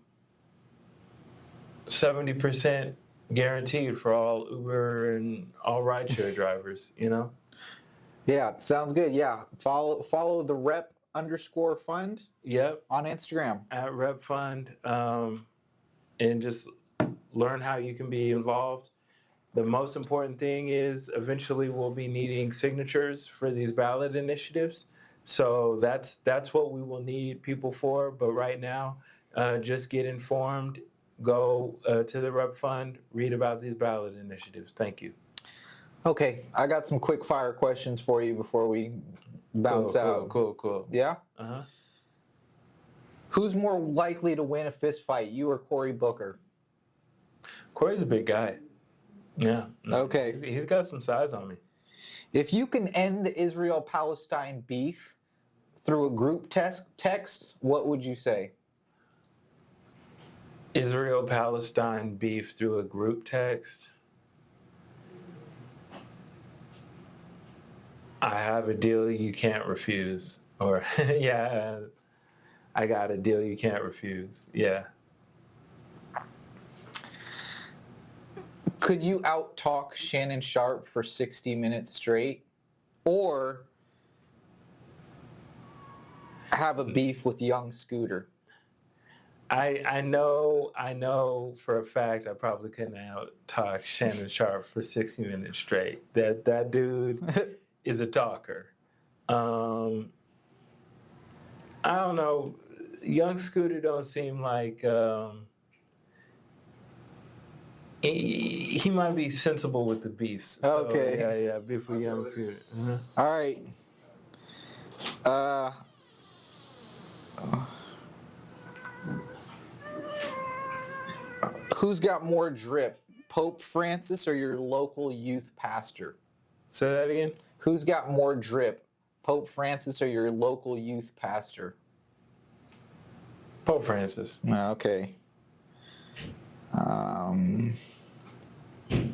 guaranteed for all Uber and all rideshare drivers, Yeah, sounds good. Yeah. Follow the Rep_Fund. Yep. On Instagram. At Rep Fund. And just learn how you can be involved. The most important thing is eventually we'll be needing signatures for these ballot initiatives. So that's what we will need people for. But right now, just get informed, go to the Rep Fund, read about these ballot initiatives. Thank you. Okay, I got some quick fire questions for you before we bounce out. Cool. Yeah? Uh-huh. Who's more likely to win a fist fight, you or Cory Booker? Cory's a big guy. Yeah. Okay. He's got some size on me. If you can end the Israel-Palestine beef through a group text, what would you say? Israel-Palestine beef through a group text? I have a deal you can't refuse. Or, yeah, I got a deal you can't refuse. Yeah. Could you out-talk Shannon Sharp for 60 minutes straight? Or have a beef with young Scooter? I know for a fact I probably couldn't out-talk Shannon Sharp for 60 minutes straight. That dude is a talker. I don't know. Young Scooter don't seem like he might be sensible with the beefs. So, Okay. yeah, beef with Young Scooter. All right. Who's got more drip, Pope Francis or your local youth pastor? Say that again? Who's got more drip, Pope Francis or your local youth pastor? Pope Francis. Okay.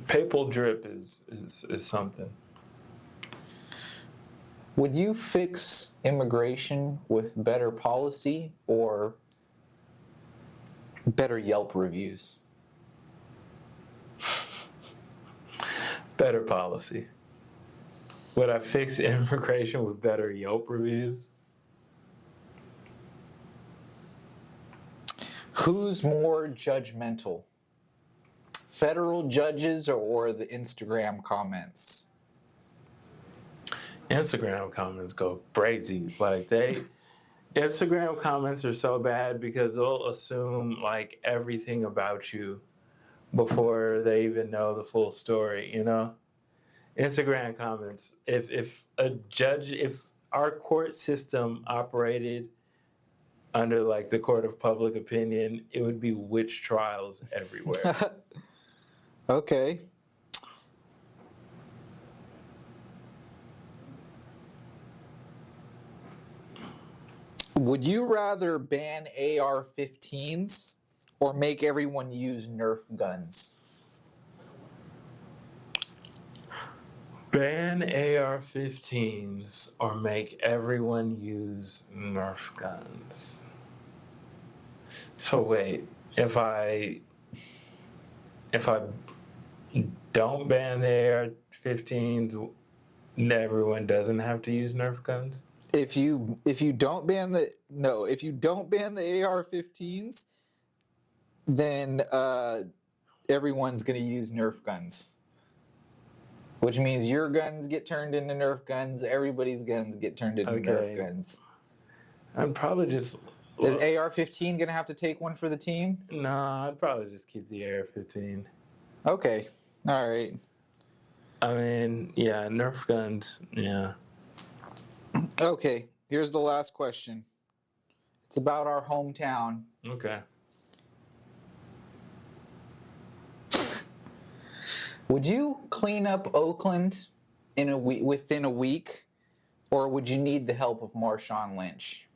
Papal drip is something. Would you fix immigration with better policy or better Yelp reviews? Better policy. Would I fix immigration with better Yelp reviews? Who's more judgmental? Federal judges or the Instagram comments? Instagram comments go crazy. Like Instagram comments are so bad because they'll assume like everything about you before they even know the full story, you know? Instagram comments, if our court system operated under like the court of public opinion, it would be witch trials everywhere. Okay. Would you rather ban AR-15s or make everyone use Nerf guns? Ban AR-15s or make everyone use Nerf guns. So wait, if I don't ban the AR-15s, everyone doesn't have to use Nerf guns? If you don't ban the AR-15s, then everyone's going to use Nerf guns. Which means your guns get turned into Nerf guns, everybody's guns get turned into Nerf guns. I'd probably just... Is AR-15 going to have to take one for the team? No, I'd probably just keep the AR-15. Okay. All right. I mean, yeah, Nerf guns, yeah. Okay, here's the last question. It's about our hometown. Okay. Would you clean up Oakland within a week, or would you need the help of Marshawn Lynch?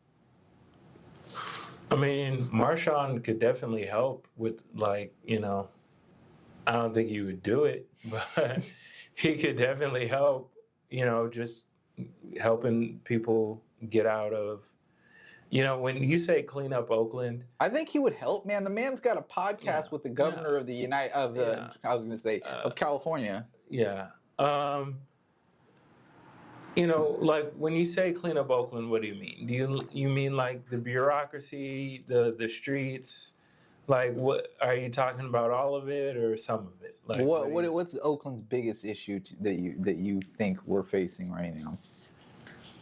I mean, Marshawn could definitely help with, like, you know, I don't think he would do it, but he could definitely help, you know, just helping people get out of, you know, when you say clean up Oakland. I think he would help, man. The man's got a podcast with the governor of the of California. Yeah. You know, like when you say clean up Oakland, what do you mean? Do you mean like the bureaucracy, the streets? Like, what are you talking about? All of it or some of it? Like, what's Oakland's biggest issue that you think we're facing right now?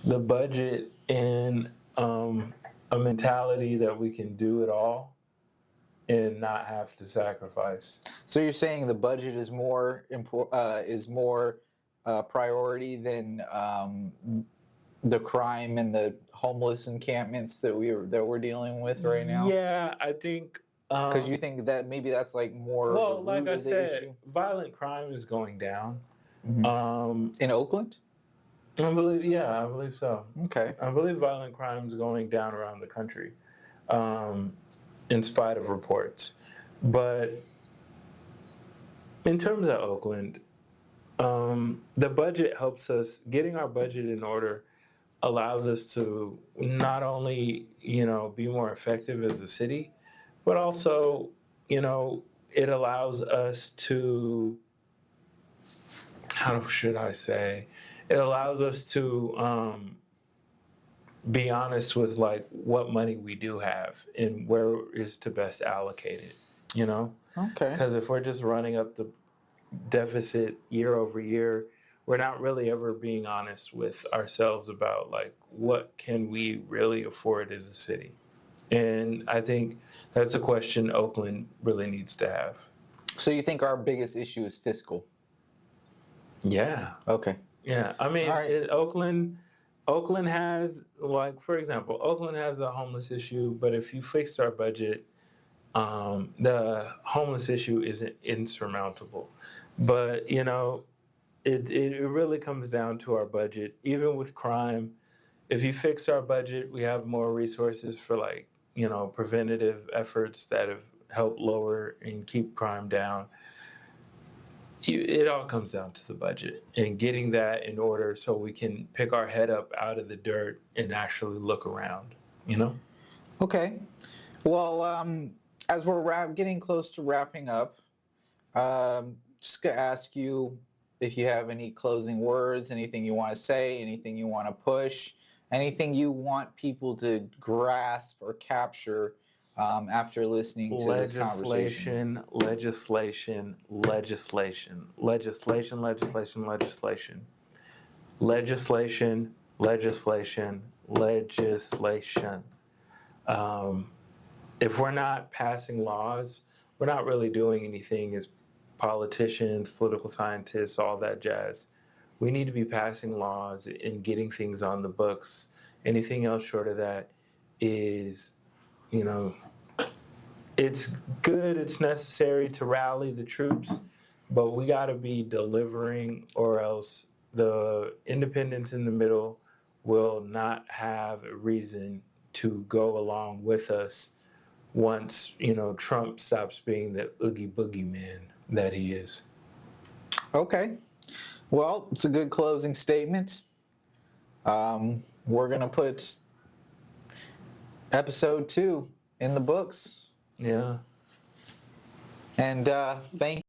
The budget and a mentality that we can do it all and not have to sacrifice. So you're saying the budget is more priority than the crime and the homeless encampments that we're dealing with right now? Yeah, I think because you think that maybe that's like more. Well, like I said, violent crime is going down. Mm-hmm. In Oakland? I believe so. Okay. I believe violent crime is going down around the country, in spite of reports. But in terms of Oakland, the budget helps us. Getting our budget in order allows us to not only, be more effective as a city, but also, it allows us to, how should I say, it allows us to be honest with like what money we do have and where is to best allocate it. Okay. Because if we're just running up the deficit year over year, we're not really ever being honest with ourselves about like what can we really afford as a city. And I think that's a question Oakland really needs to have. So you think our biggest issue is fiscal? Yeah. Okay. Yeah. I mean, All right. Oakland has, like, for example, Oakland has a homeless issue, but if you fixed our budget, the homeless issue isn't insurmountable. But, it really comes down to our budget. Even with crime, if you fix our budget, we have more resources for like, preventative efforts that have helped lower and keep crime down. It all comes down to the budget and getting that in order so we can pick our head up out of the dirt and actually look around, Okay. Well, as we're getting close to wrapping up, just gonna ask you if you have any closing words, anything you want to say, anything you want to push, anything you want people to grasp or capture after listening to this conversation. Legislation. If we're not passing laws, we're not really doing anything as politicians, political scientists, all that jazz. We need to be passing laws and getting things on the books. Anything else short of that is, it's good, it's necessary to rally the troops, but we got to be delivering, or else the independents in the middle will not have a reason to go along with us once, Trump stops being the oogie boogie man that he is. Okay. Well, it's a good closing statement. We're going to put episode 2 in the books. Yeah. And thank